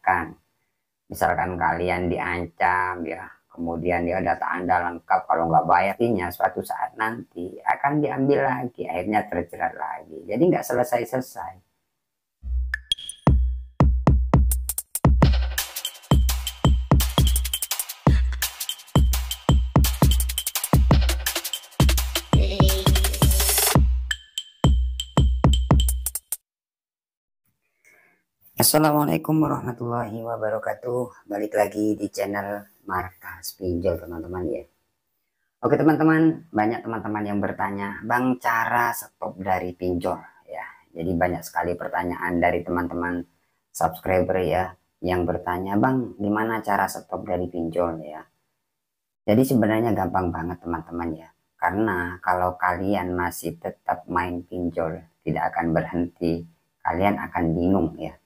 tercerahkan. Misalkan kalian diancam ya, kemudian ya data Anda lengkap, kalau nggak bayarnya suatu saat nanti akan diambil lagi, akhirnya terjerat lagi. Jadi nggak selesai-selesai. Assalamualaikum warahmatullahi wabarakatuh. Balik lagi di channel Markas Pinjol teman-teman ya. Oke teman-teman, banyak teman-teman yang bertanya, Bang, cara stop dari pinjol ya. Jadi banyak sekali pertanyaan dari teman-teman subscriber ya yang bertanya, Bang, gimana cara stop dari pinjol ya. Jadi sebenarnya gampang banget teman-teman ya. Karena kalau kalian masih tetap main pinjol, tidak akan berhenti, kalian akan bingung ya.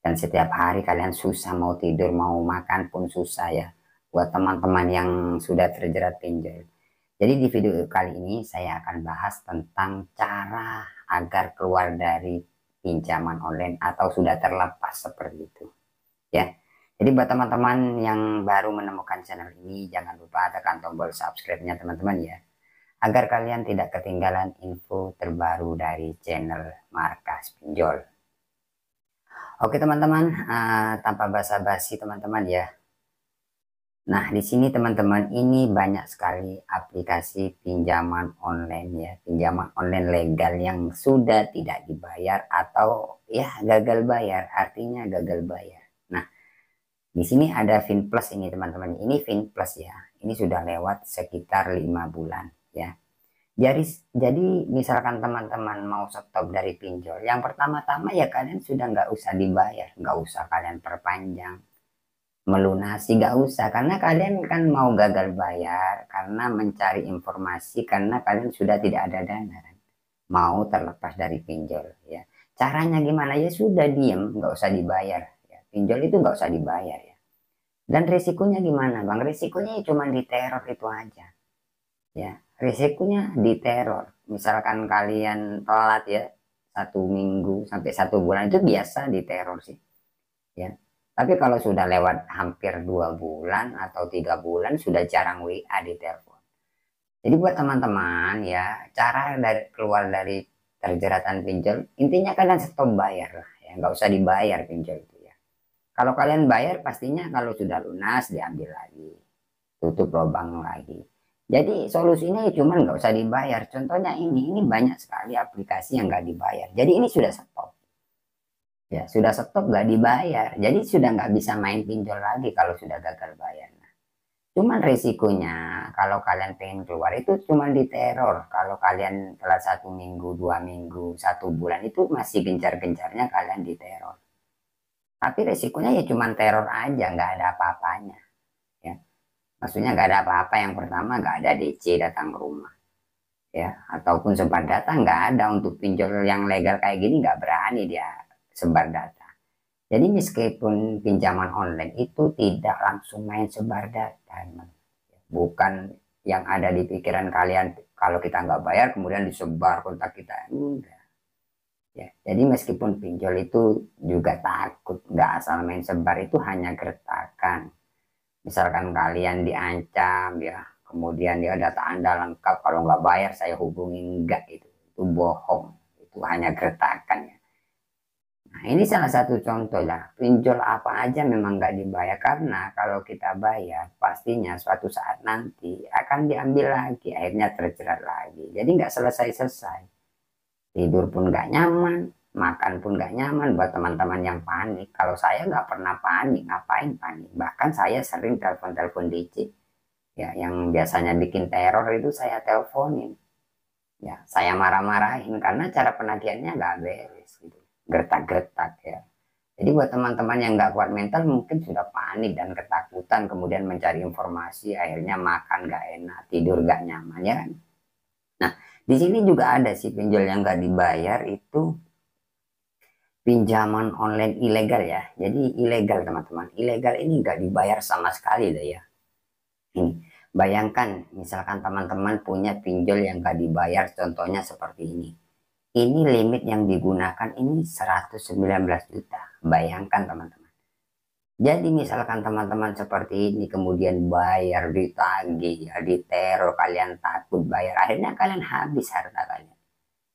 Dan setiap hari kalian susah mau tidur, mau makan pun susah ya. Buat teman-teman yang sudah terjerat pinjol. Jadi di video kali ini saya akan bahas tentang cara agar keluar dari pinjaman online atau sudah terlepas seperti itu. Ya. Jadi buat teman-teman yang baru menemukan channel ini, jangan lupa tekan tombol subscribe-nya teman-teman ya. Agar kalian tidak ketinggalan info terbaru dari channel Markas Pinjol. Oke teman-teman, tanpa basa-basi teman-teman ya. Nah di sini teman-teman ini banyak sekali aplikasi pinjaman online ya, pinjaman online legal yang sudah tidak dibayar atau ya gagal bayar, artinya gagal bayar. Nah di sini ada Finplus ini teman-teman, ini Finplus ya, ini sudah lewat sekitar 5 bulan ya. Jadi misalkan teman-teman mau stop dari pinjol, yang pertama-tama ya kalian sudah nggak usah dibayar, nggak usah kalian perpanjang, melunasi nggak usah, karena kalian kan mau gagal bayar, karena mencari informasi, karena kalian sudah tidak ada dana, mau terlepas dari pinjol ya. Caranya gimana ya sudah diem, nggak usah dibayar ya. Pinjol itu nggak usah dibayar ya. Dan risikonya gimana bang? Risikonya cuma diteror itu aja ya, risikonya diteror. Misalkan kalian telat ya 1 minggu sampai 1 bulan itu biasa diteror sih ya. Tapi kalau sudah lewat hampir 2 bulan atau 3 bulan sudah jarang WA ditelepon. Jadi buat teman-teman ya, cara keluar dari terjeratan pinjol intinya kalian stop bayar lah ya, nggak usah dibayar pinjol itu ya. Kalau kalian bayar pastinya kalau sudah lunas diambil lagi, tutup lubang lagi. Jadi solusinya ya cuman nggak usah dibayar. Contohnya ini banyak sekali aplikasi yang nggak dibayar. Jadi ini sudah stop. Ya sudah stop nggak dibayar. Jadi sudah nggak bisa main pinjol lagi kalau sudah gagal bayar. Nah, cuman resikonya kalau kalian pengen keluar itu cuman diteror. Kalau kalian telat 1 minggu, 2 minggu, 1 bulan itu masih gencar-gencarnya kalian diteror. Tapi resikonya ya cuman teror aja, nggak ada apa-apanya. Ya. Maksudnya nggak ada apa-apa. Yang pertama nggak ada DC datang ke rumah ya, ataupun sebar data nggak ada. Untuk pinjol yang legal kayak gini nggak berani dia sebar data. Jadi meskipun pinjaman online itu tidak langsung main sebar data, bukan yang ada di pikiran kalian kalau kita nggak bayar kemudian disebar kontak kita, enggak ya. Jadi meskipun pinjol itu juga takut, nggak asal main sebar, itu hanya gertakan. Misalkan kalian diancam ya, kemudian ya data Anda lengkap, kalau nggak bayar saya hubungi, enggak, itu bohong, itu hanya gertakan ya. Nah ini salah satu contoh lah, pinjol apa aja memang nggak dibayar, karena kalau kita bayar pastinya suatu saat nanti akan diambil lagi, akhirnya terjerat lagi. Jadi nggak selesai-selesai, tidur pun nggak nyaman, makan pun nggak nyaman. Buat teman-teman yang panik, kalau saya nggak pernah panik, ngapain panik, bahkan saya sering telepon-telepon DC ya, yang biasanya bikin teror itu saya teleponin ya, saya marah-marahin karena cara penagihannya nggak beres gitu, gertak-gertak ya. Jadi buat teman-teman yang nggak kuat mental mungkin sudah panik dan ketakutan, kemudian mencari informasi, akhirnya makan nggak enak, tidur nggak nyaman ya kan. Nah di sini juga ada sih pinjol yang nggak dibayar, itu pinjaman online ilegal ya. Jadi ilegal teman-teman, ilegal ini nggak dibayar sama sekali loh ya. Ini bayangkan misalkan teman-teman punya pinjol yang nggak dibayar, contohnya seperti ini. Ini limit yang digunakan ini 119 juta. Bayangkan teman-teman, Jadi misalkan teman-teman seperti ini kemudian bayar, ditagih, ya, diteror, kalian takut bayar, akhirnya kalian habis harta kalian.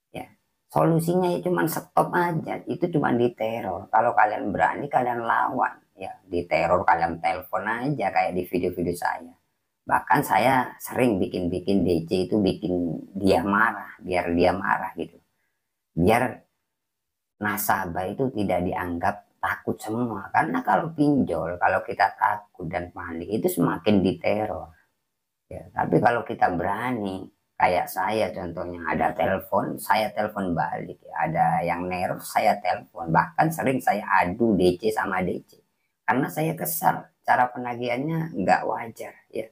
Ya, solusinya ya cuman stop aja, itu cuman diteror. Kalau kalian berani kalian lawan, ya diteror kalian telepon aja kayak di video-video saya. Bahkan saya sering bikin-bikin DC itu bikin dia marah, biar dia marah gitu. Biar nasabah itu tidak dianggap takut semua. Karena kalau pinjol, kalau kita takut dan panik itu semakin diteror. Ya, tapi kalau kita berani, kayak saya contohnya ada telepon, saya telepon balik. Ya, ada yang neror, saya telepon. Bahkan sering saya adu DC sama DC. Karena saya kesal, cara penagihannya nggak wajar. Ya,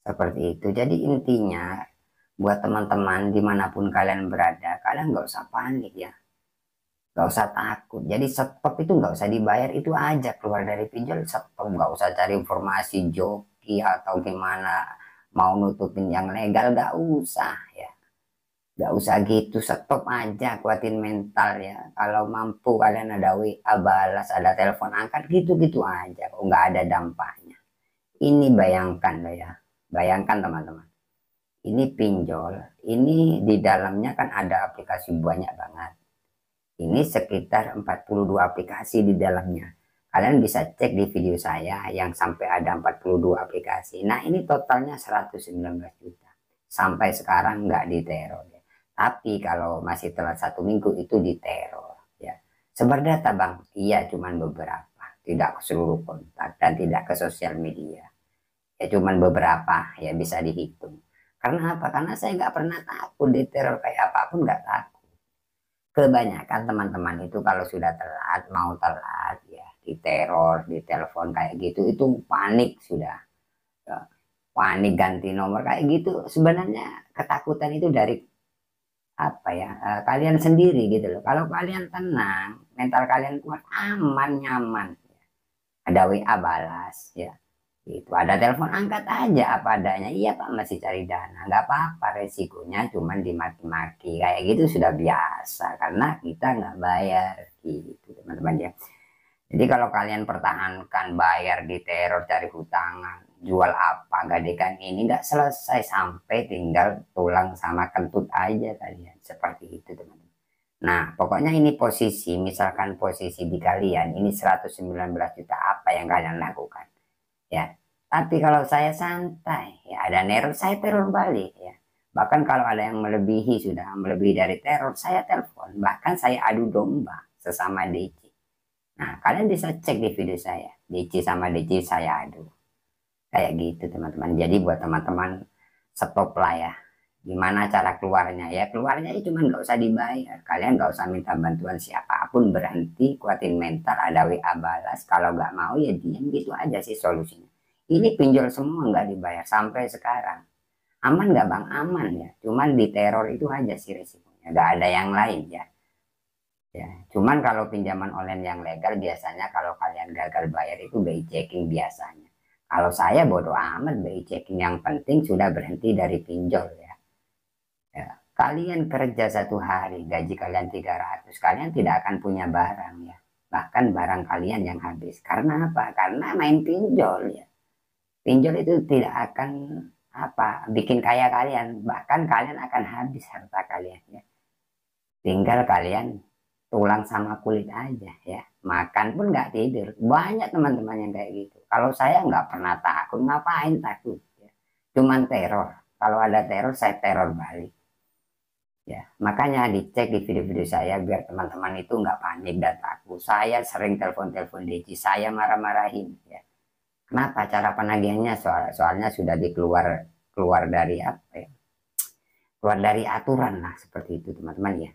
seperti itu. Jadi intinya, buat teman-teman dimanapun kalian berada, kalian nggak usah panik ya. Nggak usah takut. Jadi stop itu nggak usah dibayar, itu aja keluar dari pinjol stop. Nggak usah cari informasi joki atau gimana mau nutupin yang legal, nggak usah ya. Nggak usah gitu, stop aja, kuatin mental ya. Kalau mampu kalian ada WA balas, ada telepon angkat, gitu-gitu aja. Kok nggak ada dampaknya. Ini bayangkan loh ya. Bayangkan teman-teman. Ini pinjol, ini di dalamnya kan ada aplikasi banyak banget. Ini sekitar 42 aplikasi di dalamnya. Kalian bisa cek di video saya yang sampai ada 42 aplikasi. Nah, ini totalnya 119 juta. Sampai sekarang nggak diteror ya. Tapi kalau masih telat 1 minggu itu diteror ya. Sebar data Bang, iya cuman beberapa. Tidak ke seluruh kontak dan tidak ke sosial media. Ya cuman beberapa ya bisa dihitung. Karena apa? Karena saya nggak pernah takut diteror kayak apapun, nggak takut. Kebanyakan teman-teman itu kalau sudah telat, mau telat ya diteror, ditelepon kayak gitu, itu panik sudah. Ya, panik ganti nomor kayak gitu. Sebenarnya ketakutan itu dari apa ya, kalian sendiri gitu loh. Kalau kalian tenang, mental kalian kuat, aman, nyaman, ada WA balas ya, itu ada telepon angkat aja apa adanya. Iya Pak, masih cari dana, nggak apa-apa, resikonya cuman dimaki-maki kayak gitu sudah biasa karena kita nggak bayar gitu teman-teman ya. Jadi kalau kalian pertahankan bayar, di teror, cari hutangan, jual apa, gadekan ini nggak selesai sampai tinggal tulang sama kentut aja kalian, seperti itu teman-teman. Nah, pokoknya ini posisi, misalkan posisi di kalian ini 119 juta, apa yang kalian lakukan? Ya, tapi kalau saya santai, ya ada neror, saya teror balik ya. Bahkan kalau ada yang melebihi, sudah melebihi dari teror, saya telepon. Bahkan saya adu domba sesama DC. Nah, kalian bisa cek di video saya, DC sama DC saya adu. Kayak gitu teman-teman. Jadi buat teman-teman, stop lah ya. Gimana cara keluarnya? Ya keluarnya itu cuma nggak usah dibayar. Kalian nggak usah minta bantuan siapapun, berhenti, kuatin mental, ada WA balas. Kalau nggak mau ya diam, gitu aja sih solusinya. Ini pinjol semua nggak dibayar sampai sekarang. Aman nggak Bang? Aman ya. Cuman di teror itu aja sih resikonya. Nggak ada yang lain ya. Ya, cuman kalau pinjaman online yang legal biasanya kalau kalian gagal bayar itu BI checking biasanya. Kalau saya bodo amat, BI checking yang penting sudah berhenti dari pinjol ya. Ya, kalian kerja 1 hari, gaji kalian 300, kalian tidak akan punya barang ya. Bahkan barang kalian yang habis. Karena apa? Karena main pinjol ya. Pinjol itu tidak akan apa bikin kaya kalian, bahkan kalian akan habis harta kalian ya. Tinggal kalian tulang sama kulit aja ya. Makan pun nggak tidur. Banyak teman-teman yang kayak gitu. Kalau saya nggak pernah takut, ngapain takut ya. Cuman teror. Kalau ada teror, saya teror balik. Ya, makanya dicek di video-video saya biar teman-teman itu nggak panik dan takut. Saya sering telepon-telepon DC, saya marah-marahin. Ya. Kenapa? Cara penagihannya soalnya sudah dikeluar keluar dari apa ya? Keluar dari aturan lah seperti itu teman-teman ya.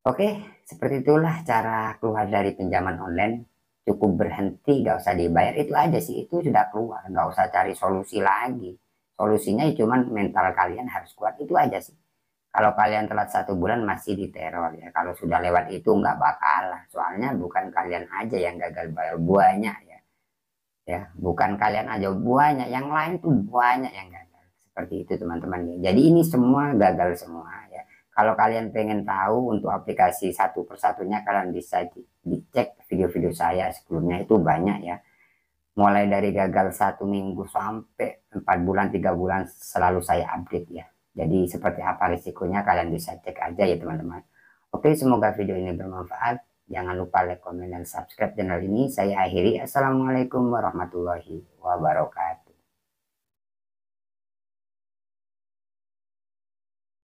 Oke, seperti itulah cara keluar dari pinjaman online. Cukup berhenti, nggak usah dibayar, itu aja sih. Itu sudah keluar, nggak usah cari solusi lagi. Solusinya ya cuman mental kalian harus kuat, itu aja sih. Kalau kalian telat 1 bulan masih diteror ya. Kalau sudah lewat itu nggak bakalan. Soalnya bukan kalian aja yang gagal bayar, banyak ya. Ya, bukan kalian aja, banyak. Yang lain tuh banyak yang gagal. Seperti itu teman-teman ya. Jadi ini semua gagal semua ya. Kalau kalian pengen tahu untuk aplikasi satu persatunya, kalian bisa dicek video-video saya sebelumnya, itu banyak ya. Mulai dari gagal 1 minggu sampai 4 bulan, 3 bulan selalu saya update ya. Jadi seperti apa risikonya kalian bisa cek aja ya teman-teman. Oke, semoga video ini bermanfaat. Jangan lupa like, komen, dan subscribe channel ini. Saya akhiri. Assalamualaikum warahmatullahi wabarakatuh.